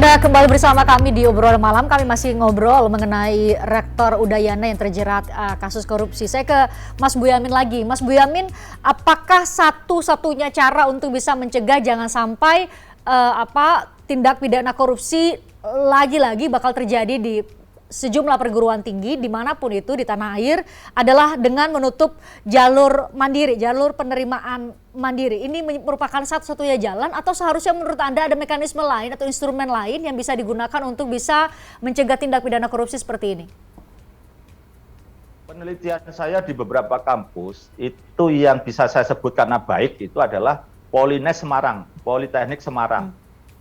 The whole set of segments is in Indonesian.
Anda kembali bersama kami di Obrolan Malam. Kami masih ngobrol mengenai Rektor Udayana yang terjerat kasus korupsi. Saya ke Mas Boyamin lagi. Mas Boyamin, apakah satu-satunya cara untuk bisa mencegah jangan sampai tindak pidana korupsi lagi-lagi bakal terjadi di sejumlah perguruan tinggi dimanapun itu di tanah air adalah dengan menutup jalur mandiri, jalur penerimaan mandiri? Ini merupakan satu-satunya jalan atau seharusnya menurut Anda ada mekanisme lain atau instrumen lain yang bisa digunakan untuk bisa mencegah tindak pidana korupsi seperti ini? Penelitian saya di beberapa kampus itu yang bisa saya sebut karena baik itu adalah Polines Semarang, Politeknik Semarang.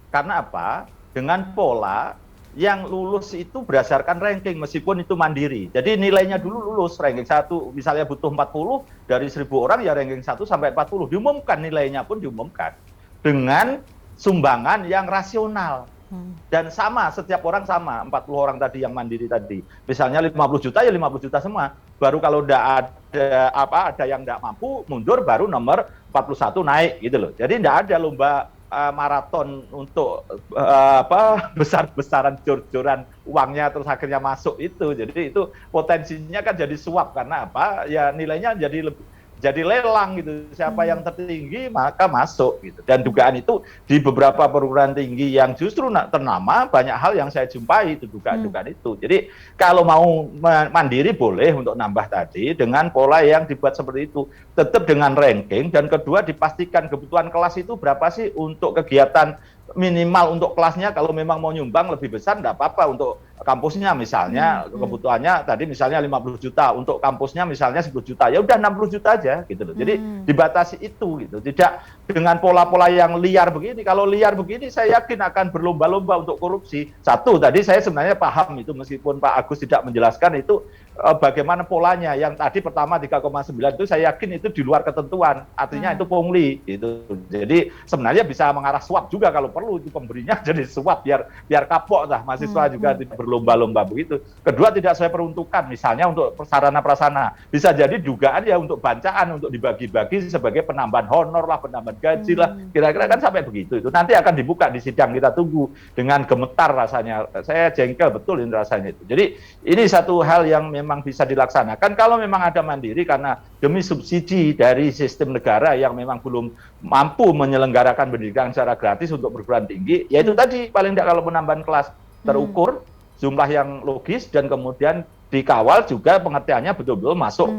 Karena apa? Dengan pola yang lulus itu berdasarkan ranking meskipun itu mandiri. Jadi nilainya dulu lulus ranking 1 misalnya butuh 40 dari 1000 orang ya ranking 1 sampai 40 diumumkan, nilainya pun diumumkan dengan sumbangan yang rasional. Dan sama, setiap orang sama, 40 orang tadi yang mandiri tadi. Misalnya 50 juta ya 50 juta semua. Baru kalau ada yang tidak mampu mundur baru nomor 41 naik gitu loh. Jadi tidak ada lomba maraton untuk besar-besaran jor-joran uangnya terus akhirnya masuk itu. Jadi itu potensinya kan jadi suap karena apa? Ya nilainya jadi lelang gitu. Siapa yang tertinggi maka masuk gitu. Dan dugaan itu di beberapa perguruan tinggi yang justru ternama banyak hal yang saya jumpai itu dugaan itu. Jadi kalau mau mandiri boleh untuk nambah tadi dengan pola yang dibuat seperti itu. Tetap dengan ranking dan kedua dipastikan kebutuhan kelas itu berapa sih untuk kegiatan minimal untuk kelasnya. Kalau memang mau nyumbang lebih besar enggak apa-apa untuk kampusnya misalnya kebutuhannya tadi misalnya 50 juta, untuk kampusnya misalnya 10 juta, ya udah 60 juta aja gitu loh. Jadi dibatasi itu gitu. Tidak dengan pola-pola yang liar begini. Kalau liar begini saya yakin akan berlomba-lomba untuk korupsi. Satu, tadi saya sebenarnya paham itu meskipun Pak Agus tidak menjelaskan itu bagaimana polanya. Yang tadi pertama 3,9 itu saya yakin itu di luar ketentuan. Artinya itu pungli gitu. Jadi sebenarnya bisa mengarah suap juga kalau perlu itu pemberinya jadi suap biar kapok lah mahasiswa juga tidak berlomba-lomba begitu. Kedua, tidak sesuai peruntukan misalnya untuk sarana prasarana. Bisa jadi dugaan ya untuk bancaan, untuk dibagi-bagi sebagai penambahan honor lah, penambahan gaji lah. Kira-kira kan sampai begitu. Itu nanti akan dibuka di sidang, kita tunggu dengan gemetar rasanya. Saya jengkel betul ini rasanya itu. Jadi ini satu hal yang memang bisa dilaksanakan kalau memang ada mandiri karena demi subsidi dari sistem negara yang memang belum mampu menyelenggarakan pendidikan secara gratis untuk perguruan tinggi, yaitu tadi paling tidak kalau penambahan kelas terukur, jumlah yang logis dan kemudian dikawal juga pengertiannya betul-betul masuk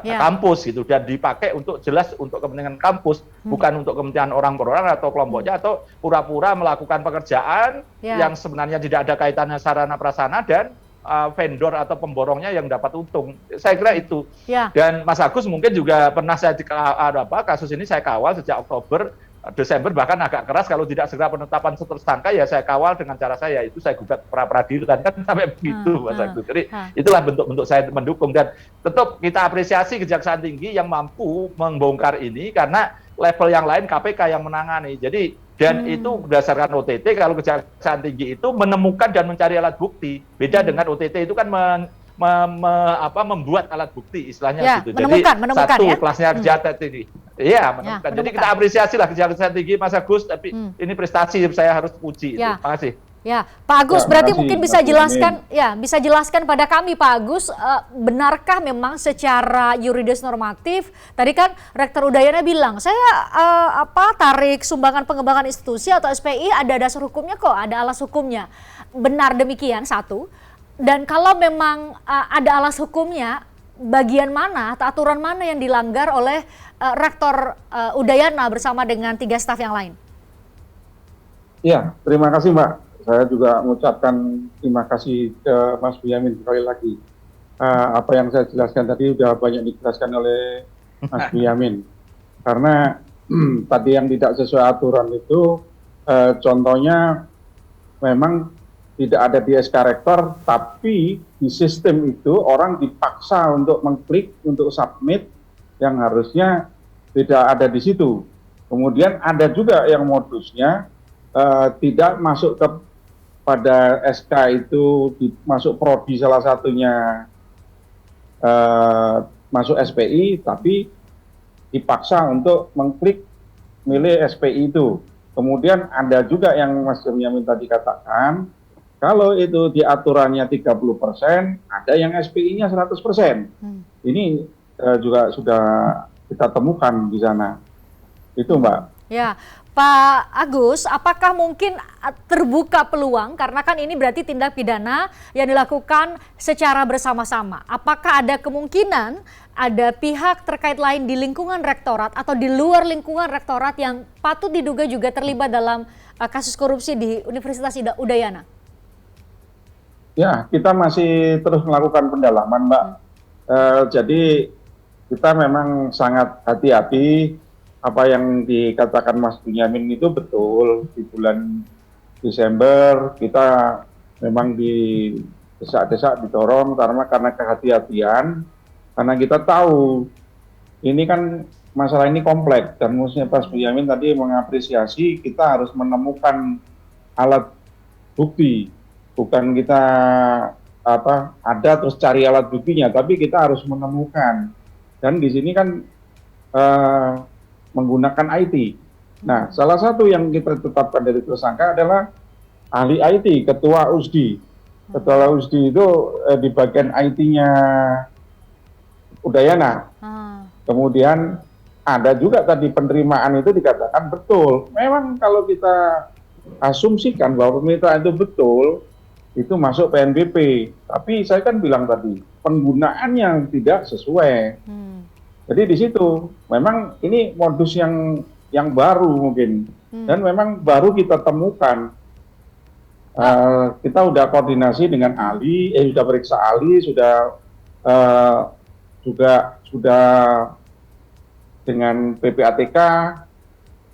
kampus gitu dan dipakai untuk jelas untuk kepentingan kampus, bukan untuk kepentingan orang per orang atau kelompoknya atau pura-pura melakukan pekerjaan yang sebenarnya tidak ada kaitannya sarana prasarana dan vendor atau pemborongnya yang dapat untung. Saya kira itu. Dan Mas Agus mungkin juga pernah saya kasus ini saya kawal sejak Oktober, Desember, bahkan agak keras kalau tidak segera penetapan tersangka ya saya kawal dengan cara saya itu saya gugat pra peradilan kan sampai begitu Mas Agus. Jadi itulah bentuk-bentuk saya mendukung dan tetap kita apresiasi Kejaksaan Tinggi yang mampu membongkar ini karena level yang lain KPK yang menangani. Jadi dan itu berdasarkan OTT, kalau Kejaksaan Tinggi itu menemukan dan mencari alat bukti. Beda dengan OTT itu kan membuat alat bukti istilahnya gitu. Jadi satu kelasnya Kejaksaan Tinggi. Iya, menemukan. Jadi kita apresiasi lah Kejaksaan Tinggi Mas Agus, tapi ini prestasi saya harus puji. Terima kasih. Ya, Pak Agus, berarti mungkin bisa jelaskan pada kami Pak Agus, benarkah memang secara yuridis normatif, tadi kan Rektor Udayana bilang, saya tarik sumbangan pengembangan institusi atau SPI ada dasar hukumnya kok, ada alas hukumnya. Benar demikian, satu. Dan kalau memang ada alas hukumnya, bagian mana atau aturan mana yang dilanggar oleh Rektor Udayana bersama dengan 3 staf yang lain? Ya, terima kasih Mbak. Saya juga mengucapkan terima kasih ke Mas Boyamin sekali lagi. Apa yang saya jelaskan tadi sudah banyak dijelaskan oleh Mas Boyamin. Karena tadi yang tidak sesuai aturan itu contohnya memang tidak ada di SK Rektor, tapi di sistem itu orang dipaksa untuk mengklik untuk submit yang harusnya tidak ada di situ. Kemudian ada juga yang modusnya tidak masuk pada SK itu masuk prodi salah satunya masuk SPI, tapi dipaksa untuk mengklik milih SPI itu. Kemudian ada juga yang Mas Yamin tadi katakan, kalau itu di aturannya 30%, ada yang SPI-nya 100%. Ini juga sudah kita temukan di sana. Itu Mbak. Ya, Pak Agus, apakah mungkin terbuka peluang, karena kan ini berarti tindak pidana yang dilakukan secara bersama-sama. Apakah ada kemungkinan ada pihak terkait lain di lingkungan rektorat atau di luar lingkungan rektorat yang patut diduga juga terlibat dalam kasus korupsi di Universitas Udayana? Ya, kita masih terus melakukan pendalaman, Mbak. Jadi kita memang sangat hati-hati. Apa yang dikatakan Mas Bunyamin itu betul. Di bulan Desember kita memang didesak-desak, didorong karena kehati-hatian. Karena kita tahu ini kan masalah ini kompleks, dan maksudnya Mas Bunyamin tadi mengapresiasi kita harus menemukan alat bukti. Bukan kita ada terus cari alat buktinya, tapi kita harus menemukan. Dan di sini kan menggunakan IT. Nah, salah satu yang kita tetapkan dari tersangka adalah ahli IT, ketua USDI. Ketua USDI itu di bagian IT-nya Udayana. Kemudian ada juga tadi penerimaan itu dikatakan betul. Memang kalau kita asumsikan bahwa permintaan itu betul, itu masuk PNBP. Tapi saya kan bilang tadi, penggunaan yang tidak sesuai. Jadi di situ memang ini modus yang baru mungkin, dan memang baru kita temukan. Kita sudah koordinasi dengan ahli, sudah periksa ahli, sudah dengan PPATK,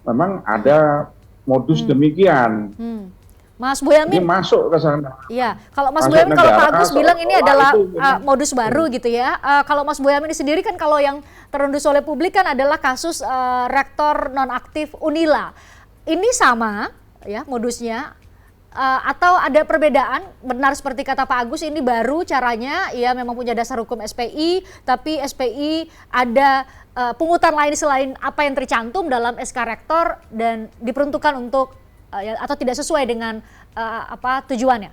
memang ada modus demikian. Mas Boyamin, ini masuk ke sana. Iya, kalau Mas Boyamin, kalau Pak Agus bilang ini adalah modus baru gitu ya. Kalau Mas Boyamin sendiri kan kalau yang terendus oleh publik kan adalah kasus rektor nonaktif Unila. Ini sama ya modusnya, atau ada perbedaan? Benar seperti kata Pak Agus, ini baru caranya, ya memang punya dasar hukum SPI, tapi SPI ada pungutan lain selain apa yang tercantum dalam SK rektor dan diperuntukkan untuk atau tidak sesuai dengan tujuannya?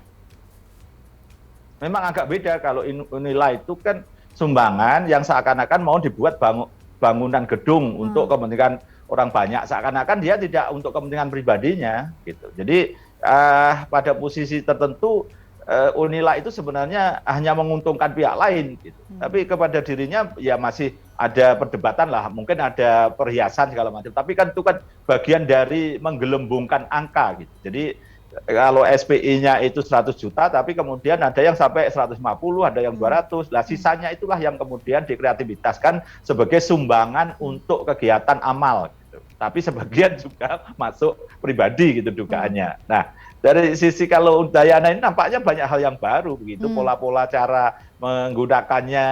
Memang agak beda. Kalau Unila itu kan sumbangan yang seakan-akan mau dibuat bangunan gedung untuk kepentingan orang banyak, seakan-akan dia tidak untuk kepentingan pribadinya gitu. Jadi pada posisi tertentu Unila itu sebenarnya hanya menguntungkan pihak lain gitu. Tapi kepada dirinya ya masih ada perdebatan lah, mungkin ada perhiasan segala macam. Tapi kan itu kan bagian dari menggelembungkan angka gitu. Jadi kalau SPI-nya itu 100 juta, tapi kemudian ada yang sampai 150, ada yang 200. Lah sisanya itulah yang kemudian dikreativitaskan sebagai sumbangan untuk kegiatan amal gitu. Tapi sebagian juga masuk pribadi gitu dugaannya. Nah, dari sisi kalau Udayana ini nampaknya banyak hal yang baru begitu, pola-pola cara menggunakannya,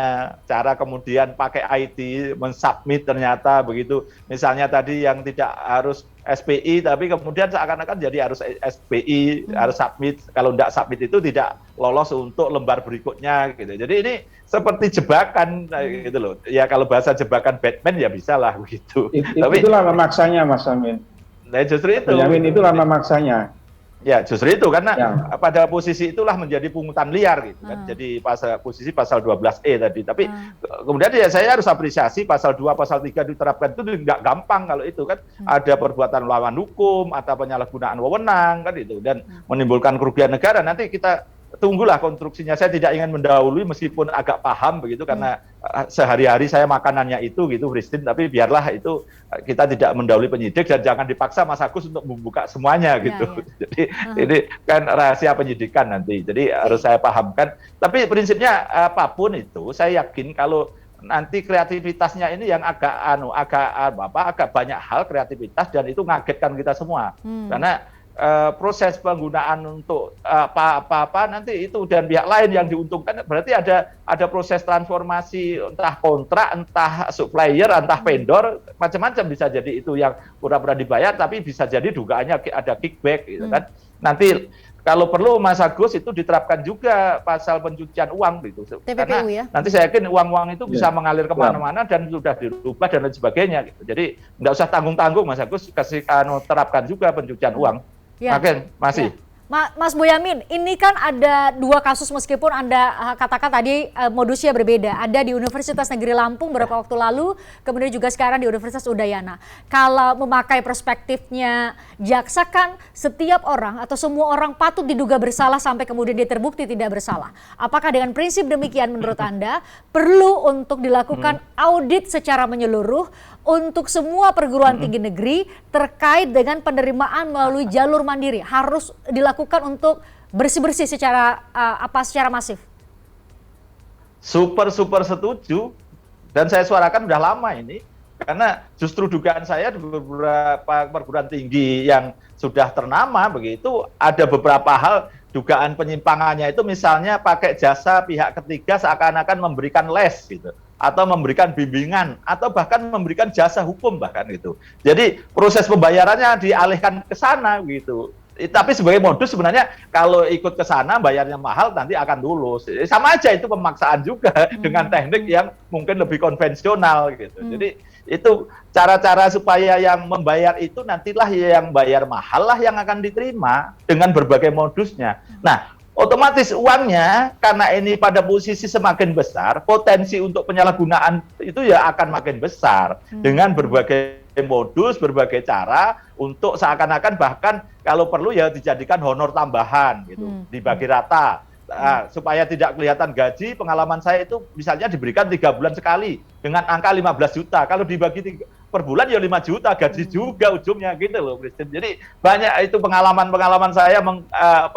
cara kemudian pakai IT, mensubmit ternyata begitu. Misalnya tadi yang tidak harus SPI, tapi kemudian seakan-akan jadi harus SPI, harus submit. Kalau tidak submit itu tidak lolos untuk lembar berikutnya gitu. Jadi ini seperti jebakan gitu loh. Ya kalau bahasa jebakan Batman ya bisa lah begitu. Tapi itulah memaksanya, Mas Amin. Nah justru itu. Benyamin itulah memaksanya. Ya justru itu karena pada posisi itulah menjadi pungutan liar gitu kan. Jadi posisi pasal 12E tadi. Tapi kemudian ya saya harus apresiasi pasal 2, pasal 3 diterapkan itu nggak gampang kalau itu kan ada perbuatan melawan hukum atau penyalahgunaan wewenang kan itu dan menimbulkan kerugian negara. Nanti kita tunggulah konstruksinya. Saya tidak ingin mendahului meskipun agak paham begitu karena sehari-hari saya makanannya itu gitu Christine, tapi biarlah itu kita tidak mendahului penyidik dan jangan dipaksa Mas Agus untuk membuka semuanya gitu. Jadi ini kan rahasia penyidikan nanti. Jadi harus saya pahamkan. Tapi prinsipnya apapun itu saya yakin kalau nanti kreativitasnya ini yang agak banyak hal kreativitas dan itu ngagetkan kita semua. Karena proses penggunaan untuk apa nanti itu dan pihak lain yang diuntungkan berarti ada proses transformasi entah kontrak, entah supplier, entah vendor, macam-macam bisa jadi itu yang pura-pura dibayar tapi bisa jadi dugaannya ada kickback gitu kan. Nanti kalau perlu Mas Agus itu diterapkan juga pasal pencucian uang gitu. TPPU Karena ya. nanti saya yakin uang-uang itu bisa mengalir kemana-mana dan sudah dirubah dan lain sebagainya gitu. Jadi nggak usah tanggung-tanggung Mas Agus, kasih terapkan juga pencucian uang. Ya. Makin masih. Ya. Mas Boyamin, ini kan ada 2 kasus meskipun Anda katakan tadi modusnya berbeda. Ada di Universitas Negeri Lampung beberapa waktu lalu, kemudian juga sekarang di Universitas Udayana. Kalau memakai perspektifnya jaksa kan setiap orang atau semua orang patut diduga bersalah sampai kemudian dia terbukti tidak bersalah. Apakah dengan prinsip demikian menurut Anda perlu untuk dilakukan audit secara menyeluruh untuk semua perguruan tinggi negeri terkait dengan penerimaan melalui jalur mandiri harus dilakukan untuk bersih-bersih secara secara masif? Super setuju, dan saya suarakan udah lama ini, karena justru dugaan saya di beberapa perguruan tinggi yang sudah ternama begitu ada beberapa hal dugaan penyimpangannya itu, misalnya pakai jasa pihak ketiga seakan-akan memberikan les gitu, atau memberikan bimbingan, atau bahkan memberikan jasa hukum bahkan gitu. Jadi proses pembayarannya dialihkan ke sana gitu. Tapi sebagai modus sebenarnya kalau ikut ke sana bayarnya mahal nanti akan lulus. Sama aja itu pemaksaan juga dengan teknik yang mungkin lebih konvensional gitu. Jadi itu cara-cara supaya yang membayar itu nantilah yang bayar mahal lah yang akan diterima dengan berbagai modusnya. Nah, otomatis uangnya karena ini pada posisi semakin besar, potensi untuk penyalahgunaan itu ya akan makin besar dengan berbagai modus, berbagai cara untuk seakan-akan bahkan kalau perlu ya dijadikan honor tambahan gitu, dibagi rata. Nah, supaya tidak kelihatan gaji, pengalaman saya itu misalnya diberikan 3 bulan sekali dengan angka 15 juta. Kalau dibagi per bulan ya 5 juta, gaji juga ujungnya gitu loh, Presiden. Jadi banyak itu pengalaman saya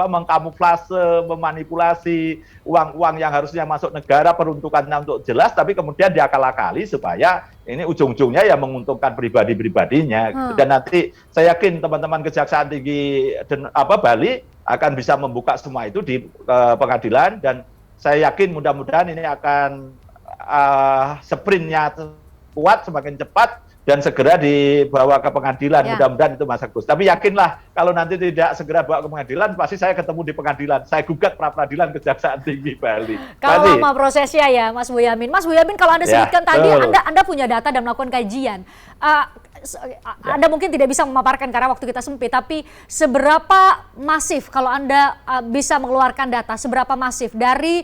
mengkamuflase, memanipulasi uang-uang yang harusnya masuk negara peruntukannya untuk jelas, tapi kemudian diakal-akali supaya ini ujung-ujungnya ya menguntungkan pribadi-pribadinya. Gitu. Dan nanti saya yakin teman-teman Kejaksaan Tinggi Bali akan bisa membuka semua itu di pengadilan, dan saya yakin mudah-mudahan ini akan sprintnya kuat, semakin cepat, dan segera dibawa ke pengadilan. Ya. Mudah-mudahan itu Mas Agus. Tapi yakinlah kalau nanti tidak segera bawa ke pengadilan, pasti saya ketemu di pengadilan. Saya gugat pra-peradilan Kejaksaan Tinggi Bali. Kalau lama prosesnya ya Mas Boyamin. Mas Boyamin, kalau Anda sebutkan tadi, Anda punya data dan melakukan kajian. Anda mungkin tidak bisa memaparkan karena waktu kita sempit, tapi seberapa masif kalau Anda bisa mengeluarkan data, seberapa masif dari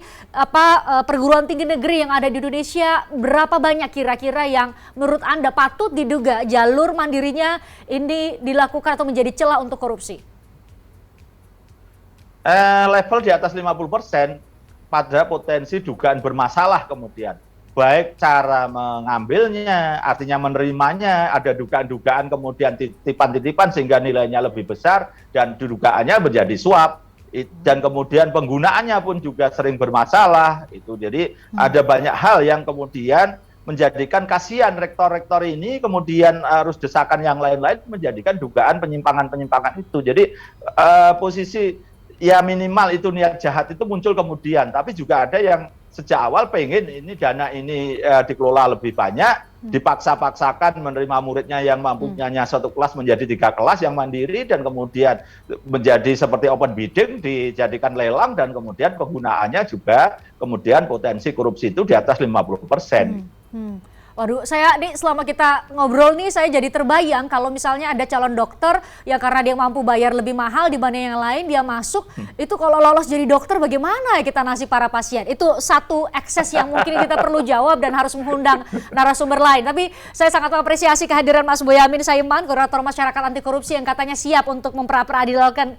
perguruan tinggi negeri yang ada di Indonesia, berapa banyak kira-kira yang menurut Anda patut diduga jalur mandirinya ini dilakukan atau menjadi celah untuk korupsi? Level di atas 50% pada potensi dugaan bermasalah kemudian. Baik cara mengambilnya, artinya menerimanya, ada dugaan-dugaan kemudian titipan-titipan sehingga nilainya lebih besar dan dugaannya menjadi suap. Dan kemudian penggunaannya pun juga sering bermasalah. Jadi ada banyak hal yang kemudian menjadikan kasihan rektor-rektor ini, kemudian harus desakan yang lain-lain menjadikan dugaan penyimpangan-penyimpangan itu. Jadi posisi ya minimal itu niat jahat itu muncul kemudian, tapi juga ada yang sejak awal pengen ini dana ini dikelola lebih banyak, dipaksa-paksakan menerima muridnya yang mampunya satu kelas menjadi 3 kelas yang mandiri, dan kemudian menjadi seperti open bidding, dijadikan lelang, dan kemudian penggunaannya juga kemudian potensi korupsi itu di atas 50%. Waduh, saya nih selama kita ngobrol nih saya jadi terbayang kalau misalnya ada calon dokter yang karena dia mampu bayar lebih mahal dibanding yang lain, dia masuk, itu kalau lolos jadi dokter bagaimana ya kita nasib para pasien? Itu satu akses yang mungkin kita perlu jawab dan harus mengundang narasumber lain. Tapi saya sangat mengapresiasi kehadiran Mas Boyamin Saiman, Koordinator Masyarakat Anti Korupsi yang katanya siap untuk memperadilan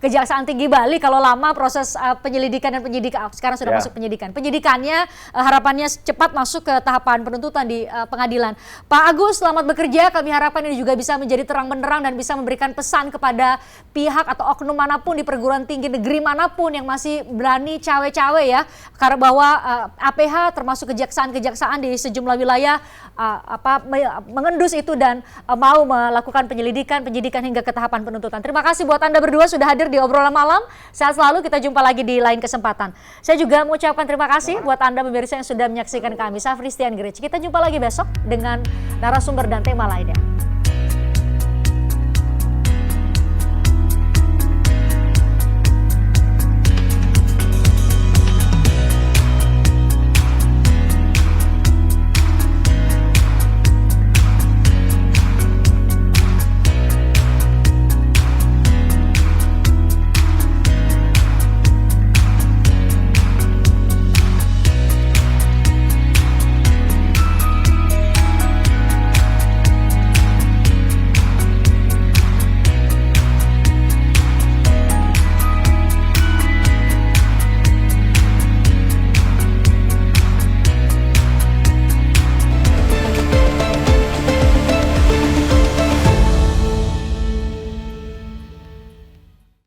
Kejaksaan Tinggi Bali kalau lama proses penyelidikan dan penyidikan. Sekarang sudah masuk penyidikan. Penyidikannya harapannya cepat masuk ke tahapan penuntutan di pengadilan. Pak Agus, selamat bekerja. Kami harapkan ini juga bisa menjadi terang benderang dan bisa memberikan pesan kepada pihak atau oknum manapun di perguruan tinggi negeri manapun yang masih berani cawe-cawe ya, karena bahwa APH termasuk kejaksaan-kejaksaan di sejumlah wilayah mengendus itu dan mau melakukan penyidikan hingga ke tahapan penuntutan. Terima kasih buat Anda berdua sudah hadir di obrolan malam. Sehat selalu, kita jumpa lagi di lain kesempatan. Saya juga mengucapkan terima kasih buat Anda pemirsa yang sudah menyaksikan kami. Saya Fristian Grech. Kita jumpa lagi besok dengan narasumber dan tema lainnya.